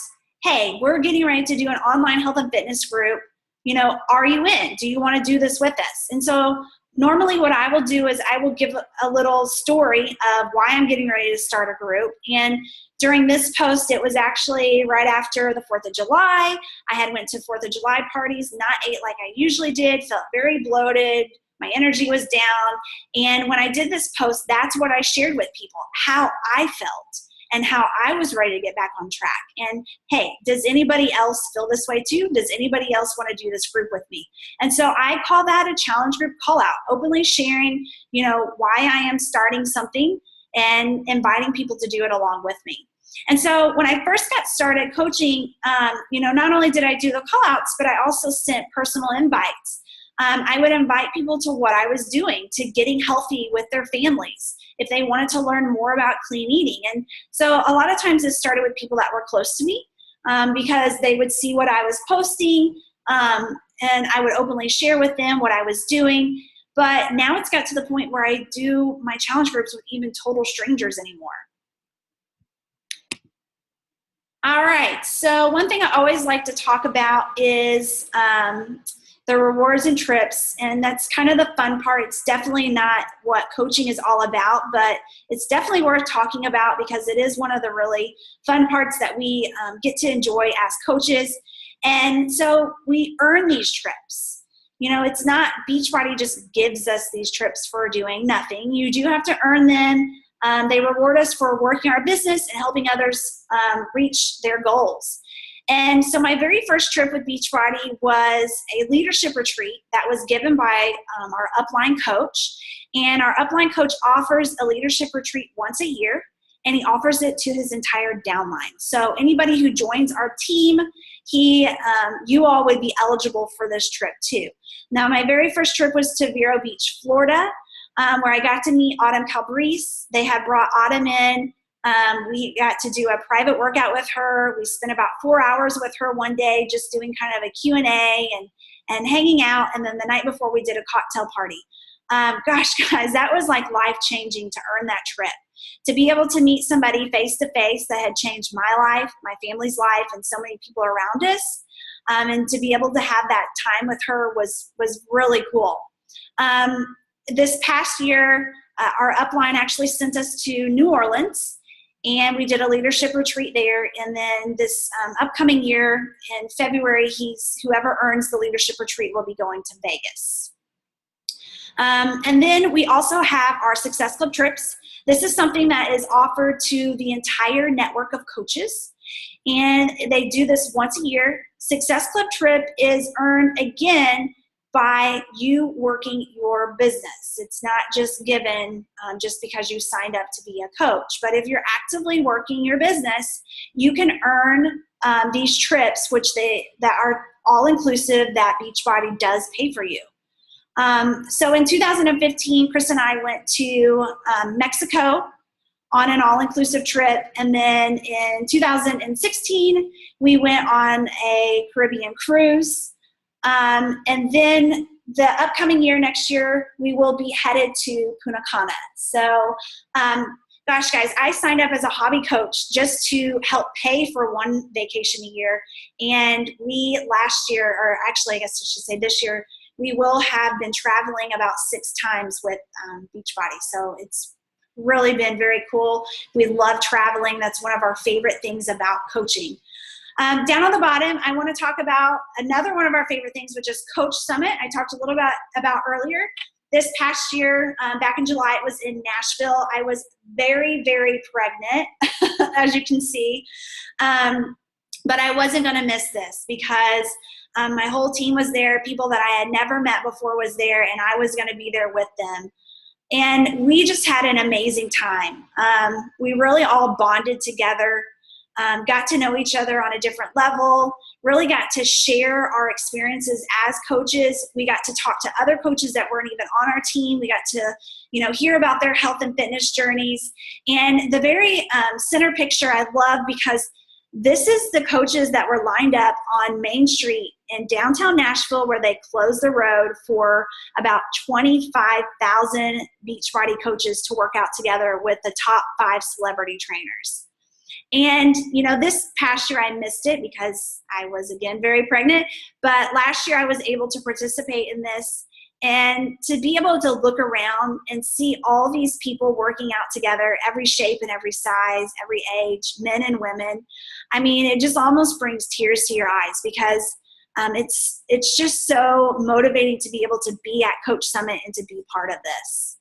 hey, we're getting ready to do an online health and fitness group. You know, are you in? Do you want to do this with us? And so normally what I will do is I will give a little story of why I'm getting ready to start a group. And during this post, it was actually right after the 4th of July. I had went to 4th of July parties, not ate like I usually did, felt very bloated. My energy was down. And when I did this post, that's what I shared with people, how I felt and how I was ready to get back on track. And hey, does anybody else feel this way too? Does anybody else want to do this group with me? And so I call that a challenge group call out, openly sharing, you know, why I am starting something and inviting people to do it along with me. And so when I first got started coaching, you know, not only did I do the call outs, but I also sent personal invites. I would invite people to what I was doing, to getting healthy with their families, if they wanted to learn more about clean eating. And so a lot of times it started with people that were close to me, because they would see what I was posting, and I would openly share with them what I was doing. But now it's got to the point where I do my challenge groups with even total strangers anymore. All right, so one thing I always like to talk about is the rewards and trips, and that's kind of the fun part. It's definitely not what coaching is all about, but it's definitely worth talking about because it is one of the really fun parts that we get to enjoy as coaches. And so we earn these trips. You know, it's not Beachbody just gives us these trips for doing nothing. You do have to earn them. They reward us for working our business and helping others reach their goals. And so my very first trip with Beachbody was a leadership retreat that was given by our upline coach. And our upline coach offers a leadership retreat once a year, and he offers it to his entire downline. So anybody who joins our team, you all would be eligible for this trip too. Now, my very first trip was to Vero Beach, Florida, where I got to meet Autumn Calabrese. They had brought Autumn in. We got to do a private workout with her. We spent about 4 hours with her one day just doing kind of a Q&A and hanging out. And then the night before we did a cocktail party. Gosh, guys, that was like life-changing to earn that trip. To be able to meet somebody face-to-face that had changed my life, my family's life, and so many people around us. And to be able to have that time with her was really cool. This past year, our upline actually sent us to New Orleans, and we did a leadership retreat there. And then this upcoming year in February, whoever earns the leadership retreat will be going to Vegas. And then we also have our Success Club trips. This is something that is offered to the entire network of coaches, and they do this once a year. Success Club trip is earned again by you working your business. It's not just given just because you signed up to be a coach, but if you're actively working your business, you can earn these trips, that are all inclusive, that Beachbody does pay for you. So in 2015, Chris and I went to Mexico on an all-inclusive trip. And then in 2016, we went on a Caribbean cruise. And then the upcoming year, next year, we will be headed to Punta Cana. So, gosh, guys, I signed up as a hobby coach just to help pay for one vacation a year. And last year, or actually, I guess I should say this year, we will have been traveling about 6 times with Beachbody. So it's really been very cool. We love traveling. That's one of our favorite things about coaching. Down on the bottom, I want to talk about another one of our favorite things, which is Coach Summit. I talked a little bit about earlier. This past year, back in July, it was in Nashville. I was very, very pregnant, as you can see. But I wasn't going to miss this because my whole team was there. People that I had never met before was there, and I was going to be there with them. And we just had an amazing time. We really all bonded together, got to know each other on a different level, really got to share our experiences as coaches. We got to talk to other coaches that weren't even on our team. We got to, hear about their health and fitness journeys. And the very center picture I love because this is the coaches that were lined up on Main Street in downtown Nashville, where they closed the road for about 25,000 Beachbody coaches to work out together with the top 5 celebrity trainers. And, this past year I missed it because I was, again, very pregnant. But last year I was able to participate in this. And to be able to look around and see all these people working out together, every shape and every size, every age, men and women, I mean, it just almost brings tears to your eyes because it's just so motivating to be able to be at Coach Summit and to be part of this.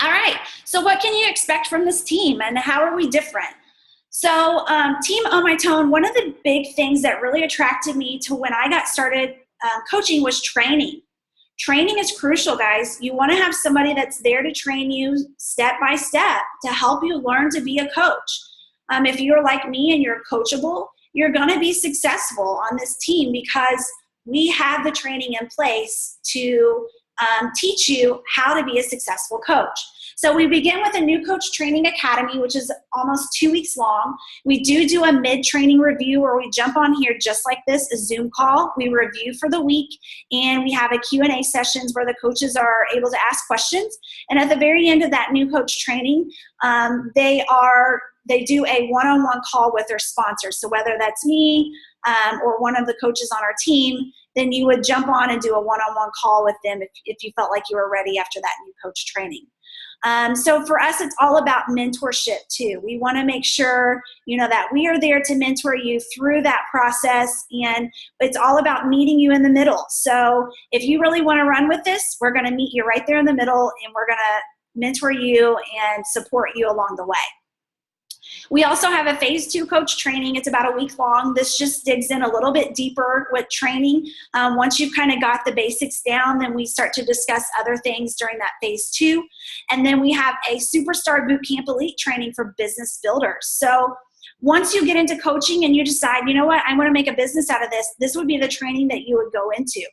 All right, so what can you expect from this team and how are we different? So Team On My Tone, one of the big things that really attracted me to when I got started coaching was training. Training is crucial, guys. You want to have somebody that's there to train you step by step to help you learn to be a coach. If you're like me and you're coachable, you're going to be successful on this team because we have the training in place to teach you how to be a successful coach. So we begin with a new coach training academy, which is almost 2 weeks long. We do a mid-training review where we jump on here just like this, a Zoom call. We review for the week, and we have a Q&A sessions where the coaches are able to ask questions. And at the very end of that new coach training, they do a one-on-one call with their sponsors. So whether that's me or one of the coaches on our team, then you would jump on and do a one-on-one call with them if you felt like you were ready after that new coach training. So for us, it's all about mentorship too. We want to make sure, that we are there to mentor you through that process, and it's all about meeting you in the middle. So if you really want to run with this, we're going to meet you right there in the middle, and we're going to mentor you and support you along the way. We also have a phase 2 coach training. It's about a week long. This just digs in a little bit deeper with training. Once you've kind of got the basics down, then we start to discuss other things during that phase 2. And then we have a Superstar Bootcamp Elite training for business builders. So once you get into coaching and you decide, I want to make a business out of this, this would be the training that you would go into.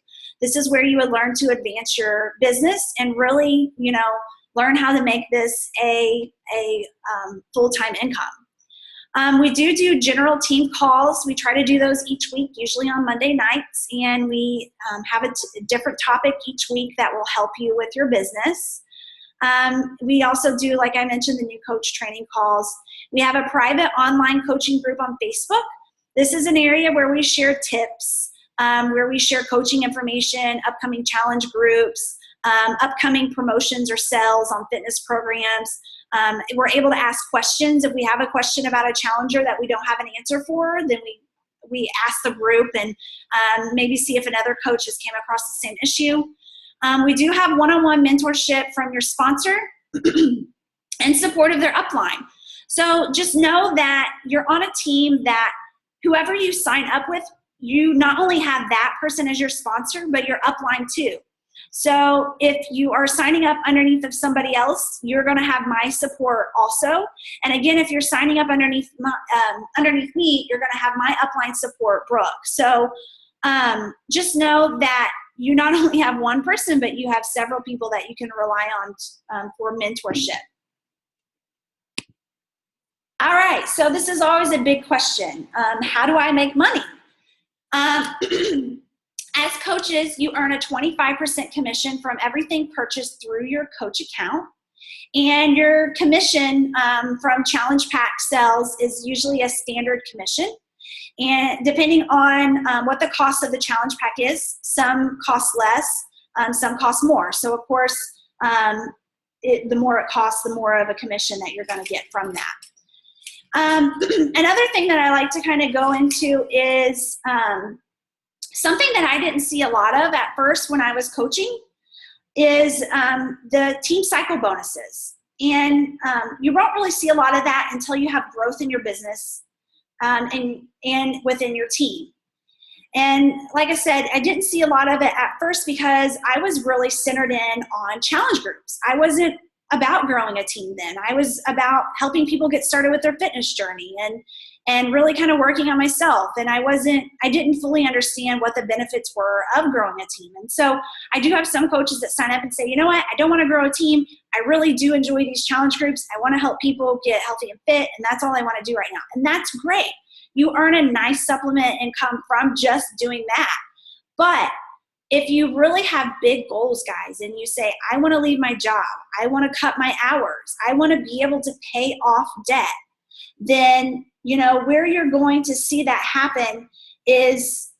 This is where you would learn to advance your business and really, learn how to make this a full-time income. We do general team calls. We try to do those each week, usually on Monday nights, and we have a different topic each week that will help you with your business. We also do, like I mentioned, the new coach training calls. We have a private online coaching group on Facebook. This is an area where we share tips, where we share coaching information, upcoming challenge groups, upcoming promotions or sales on fitness programs. We're able to ask questions. If we have a question about a challenger that we don't have an answer for, then we ask the group and maybe see if another coach has came across the same issue. We do have one-on-one mentorship from your sponsor in support of their upline. So just know that you're on a team that whoever you sign up with, you not only have that person as your sponsor, but your upline too. So if you are signing up underneath of somebody else, you're going to have my support also. And again, if you're signing up underneath me, you're going to have my upline support, Brooke. So just know that you not only have one person, but you have several people that you can rely on for mentorship. All right, so this is always a big question. How do I make money? As coaches, you earn a 25% commission from everything purchased through your coach account. And your commission from challenge pack sales is usually a standard commission. And depending on what the cost of the challenge pack is, some cost less, some cost more. So of course, the more it costs, the more of a commission that you're going to get from that. Another thing that I like to kind of go into is something that I didn't see a lot of at first when I was coaching is the team cycle bonuses. And you won't really see a lot of that until you have growth in your business and within your team. And like I said, I didn't see a lot of it at first because I was really centered in on challenge groups. I wasn't about growing a team then. I was about helping people get started with their fitness journey and really kind of working on myself. And I didn't fully understand what the benefits were of growing a team. And so I do have some coaches that sign up and say, you know what, I don't want to grow a team. I really do enjoy these challenge groups. I want to help people get healthy and fit, and that's all I want to do right now. And that's great. You earn a nice supplement income from just doing that. But if you really have big goals, guys, and you say, I want to leave my job, I want to cut my hours, I want to be able to pay off debt, then, where you're going to see that happen is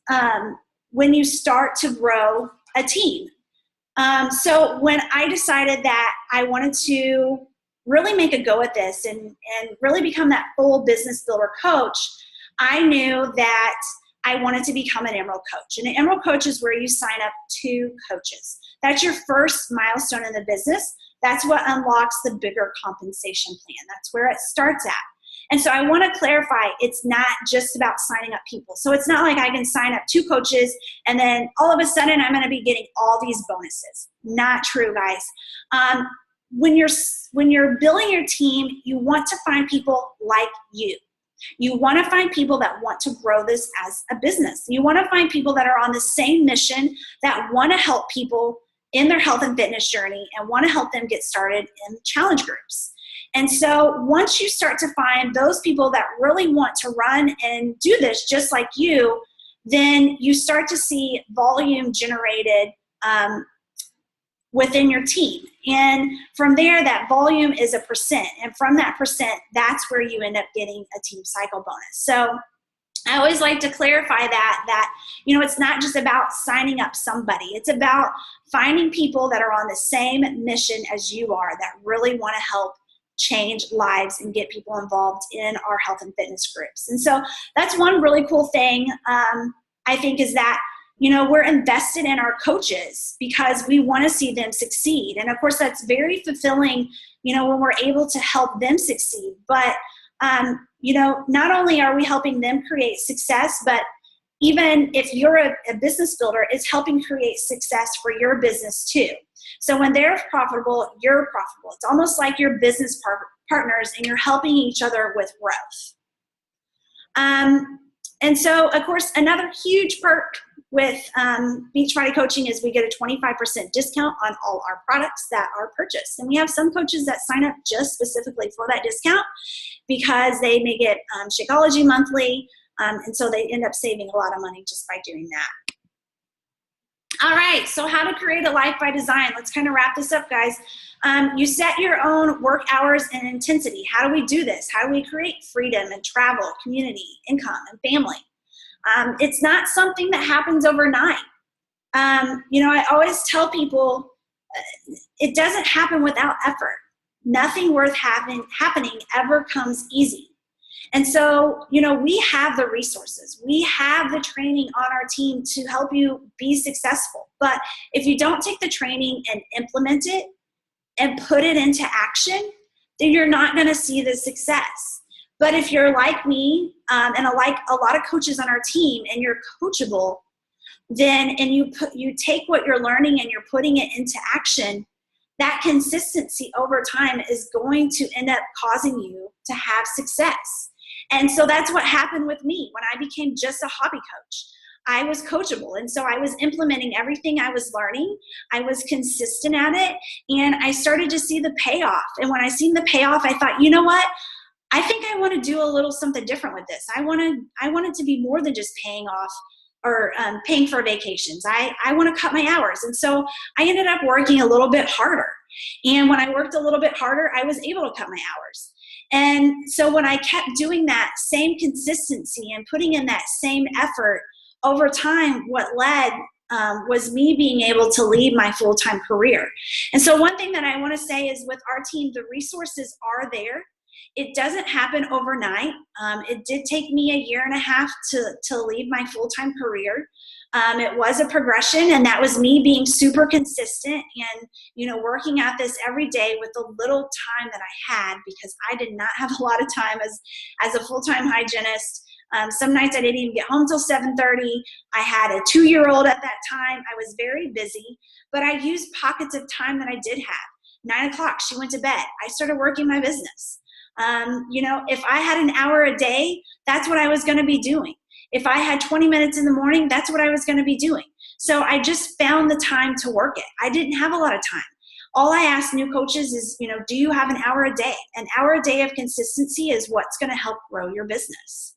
when you start to grow a team. So when I decided that I wanted to really make a go at this and really become that full business builder coach, I knew that I wanted to become an Emerald Coach. And an Emerald Coach is where you sign up 2 coaches. That's your first milestone in the business. That's what unlocks the bigger compensation plan. That's where it starts at. And so I want to clarify, it's not just about signing up people. So it's not like I can sign up 2 coaches and then all of a sudden I'm going to be getting all these bonuses. Not true, guys. When you're building your team, you want to find people like you. You want to find people that want to grow this as a business. You want to find people that are on the same mission, that want to help people in their health and fitness journey and want to help them get started in challenge groups. And so once you start to find those people that really want to run and do this just like you, then you start to see volume generated within your team. And from there, that volume is a percent. And from that percent, that's where you end up getting a team cycle bonus. So I always like to clarify that, it's not just about signing up somebody. It's about finding people that are on the same mission as you are, that really want to help change lives and get people involved in our health and fitness groups. And so that's one really cool thing, I think, is that we're invested in our coaches because we want to see them succeed. And of course, that's very fulfilling, when we're able to help them succeed. But, not only are we helping them create success, but even if you're a business builder, it's helping create success for your business too. So when they're profitable, you're profitable. It's almost like you're business partners and you're helping each other with growth. And so, of course, another huge perk with Beachbody coaching is we get a 25% discount on all our products that are purchased. And we have some coaches that sign up just specifically for that discount because they may get Shakeology monthly, and so they end up saving a lot of money just by doing that. All right, so how to create a life by design. Let's kind of wrap this up, guys. You set your own work hours and intensity. How do we do this? How do we create freedom and travel, community, income, and family? It's not something that happens overnight. I always tell people it doesn't happen without effort. Nothing worth happening ever comes easy. And so, we have the resources. We have the training on our team to help you be successful. But if you don't take the training and implement it and put it into action, then you're not going to see the success. But if you're like me and like a lot of coaches on our team and you're coachable, then you take what you're learning and you're putting it into action, that consistency over time is going to end up causing you to have success. And so that's what happened with me when I became just a hobby coach. I was coachable, and so I was implementing everything I was learning. I was consistent at it, and I started to see the payoff. And when I seen the payoff, I thought, you know what? I think I want to do a little something different with this. I wanted to be more than just paying off or paying for vacations. I want to cut my hours. And so I ended up working a little bit harder. And when I worked a little bit harder, I was able to cut my hours. And so when I kept doing that same consistency and putting in that same effort over time, what led was me being able to lead my full-time career. And so one thing that I want to say is with our team, the resources are there. It doesn't happen overnight. It did take me a year and a half to lead my full-time career. It was a progression, and that was me being super consistent and, working at this every day with the little time that I had, because I did not have a lot of time as a full-time hygienist. Some nights I didn't even get home till 7:30. I had a 2-year-old at that time. I was very busy, but I used pockets of time that I did have. 9 o'clock, she went to bed. I started working my business. If I had an hour a day, that's what I was going to be doing. If I had 20 minutes in the morning, that's what I was going to be doing. So I just found the time to work it. I didn't have a lot of time. All I ask new coaches is, do you have an hour a day? An hour a day of consistency is what's going to help grow your business.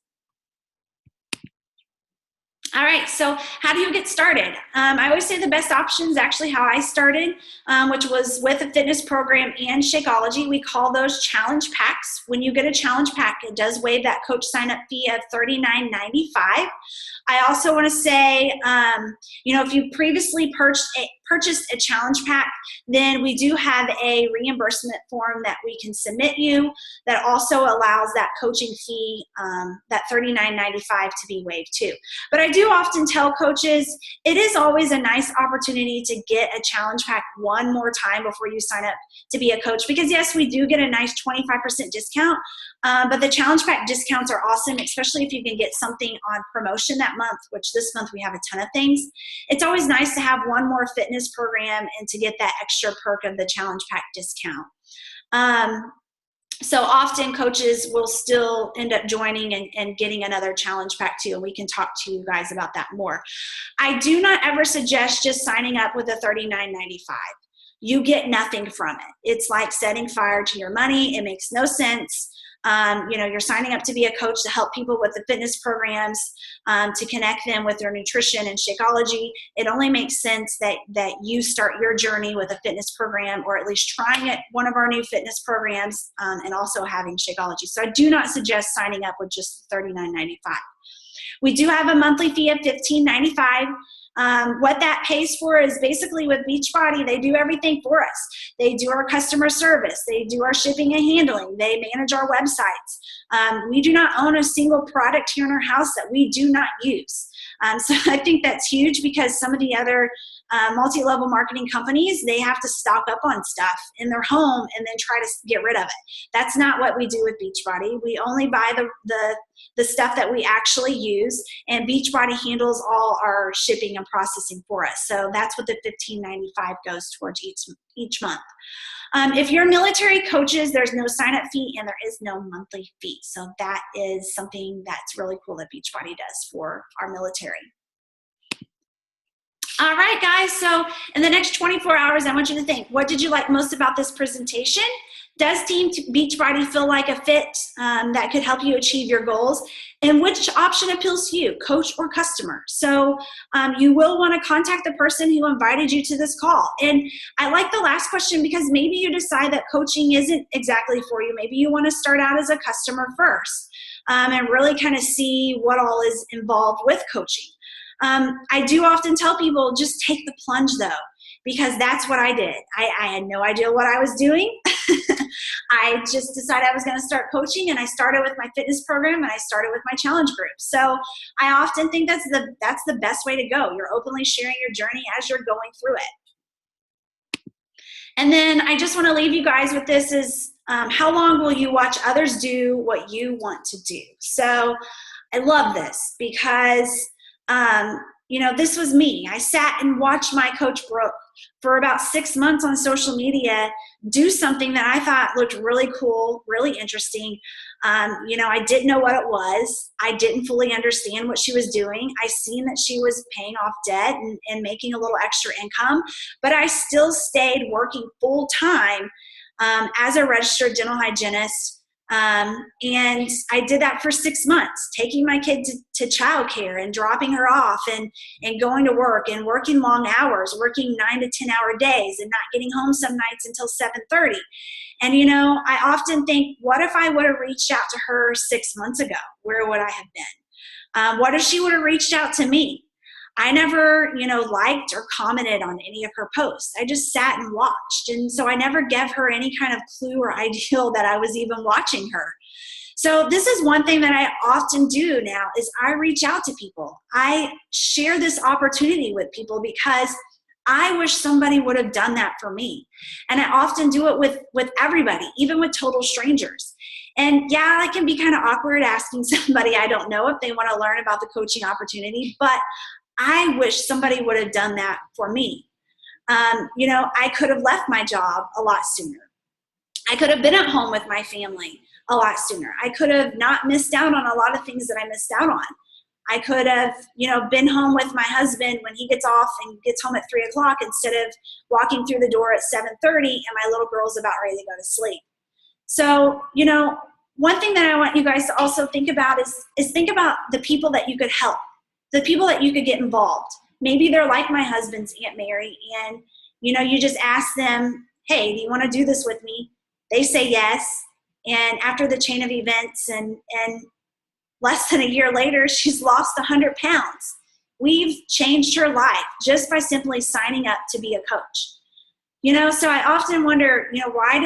All right, so how do you get started? I always say the best option is actually how I started, which was with a fitness program and Shakeology. We call those challenge packs. When you get a challenge pack, it does waive that coach sign-up fee of $39.95. I also want to say, if you previously purchased a challenge pack, then we do have a reimbursement form that we can submit you that also allows that coaching fee, that $39.95, to be waived too. But I do often tell coaches it is always a nice opportunity to get a challenge pack one more time before you sign up to be a coach, because yes, we do get a nice 25% discount, but the challenge pack discounts are awesome, especially if you can get something on promotion that month, which this month we have a ton of things. It's always nice to have one more fitness program and to get that extra perk of the challenge pack discount. So often coaches will still end up joining and getting another challenge pack too, and we can talk to you guys about that more. I do not ever suggest just signing up with a $39.95. You get nothing from it. It's like setting fire to your money. It makes no sense. You're signing up to be a coach to help people with the fitness programs, to connect them with their nutrition and Shakeology. It only makes sense that you start your journey with a fitness program, or at least trying it, one of our new fitness programs, and also having Shakeology. So I do not suggest signing up with just $39.95. We do have a monthly fee of $15.95. What that pays for is basically with Beachbody, they do everything for us. They do our customer service. They do our shipping and handling. They manage our websites. We do not own a single product here in our house that we do not use. So I think that's huge, because some of the other multi-level marketing companies, they have to stock up on stuff in their home and then try to get rid of it. That's not what we do with Beachbody. We only buy the stuff that we actually use, and Beachbody handles all our shipping and processing for us. So that's what the $15.95 goes towards each month. If you're military coaches, there's no sign-up fee and there is no monthly fee. So that is something that's really cool that Beachbody does for our military. All right, guys, so in the next 24 hours, I want you to think, what did you like most about this presentation? Does Team Beachbody feel like a fit that could help you achieve your goals? And which option appeals to you, coach or customer? So you will want to contact the person who invited you to this call. And I like the last question, because maybe you decide that coaching isn't exactly for you. Maybe you want to start out as a customer first, and really kind of see what all is involved with coaching. I do often tell people, just take the plunge though, because that's what I did. I had no idea what I was doing. I just decided I was going to start coaching, and I started with my fitness program, and I started with my challenge group. So I often think that's the best way to go. You're openly sharing your journey as you're going through it. And then I just want to leave you guys with this is, how long will you watch others do what you want to do? So I love this, because this was me. I sat and watched my coach Brooke for about 6 months on social media do something that I thought looked really cool, really interesting. I didn't know what it was. I didn't fully understand what she was doing. I seen that she was paying off debt and making a little extra income, but I still stayed working full time as a registered dental hygienist. And I did that for 6 months, taking my kid to childcare and dropping her off and going to work and working long hours, working 9 to 10 hour days and not getting home some nights until 7:30. And, I often think, what if I would have reached out to her 6 months ago? Where would I have been? What if she would have reached out to me? I never, liked or commented on any of her posts. I just sat and watched. And so I never gave her any kind of clue or idea that I was even watching her. So this is one thing that I often do now is I reach out to people. I share this opportunity with people because I wish somebody would have done that for me. And I often do it with everybody, even with total strangers. And yeah, that can be kind of awkward asking somebody I don't know if they want to learn about the coaching opportunity, but I wish somebody would have done that for me. I could have left my job a lot sooner. I could have been at home with my family a lot sooner. I could have not missed out on a lot of things that I missed out on. I could have, been home with my husband when he gets off and gets home at 3 o'clock instead of walking through the door at 7:30 and my little girl's about ready to go to sleep. So, one thing that I want you guys to also think about is think about the people that you could help, the people that you could get involved. Maybe they're like my husband's Aunt Mary, and you just ask them, hey, do you want to do this with me? They say yes, and after the chain of events and less than a year later, she's lost 100 pounds. We've changed her life just by simply signing up to be a coach. So I often wonder, why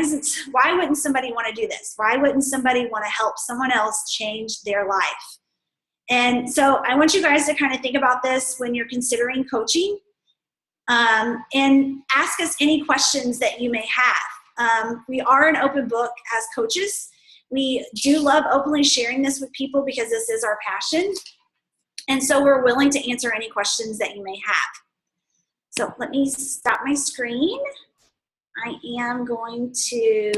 wouldn't somebody want to do this? Why wouldn't somebody want to help someone else change their life? And so I want you guys to kind of think about this when you're considering coaching, and ask us any questions that you may have. We are an open book as coaches. We do love openly sharing this with people because this is our passion. And so we're willing to answer any questions that you may have. So let me stop my screen. I am going to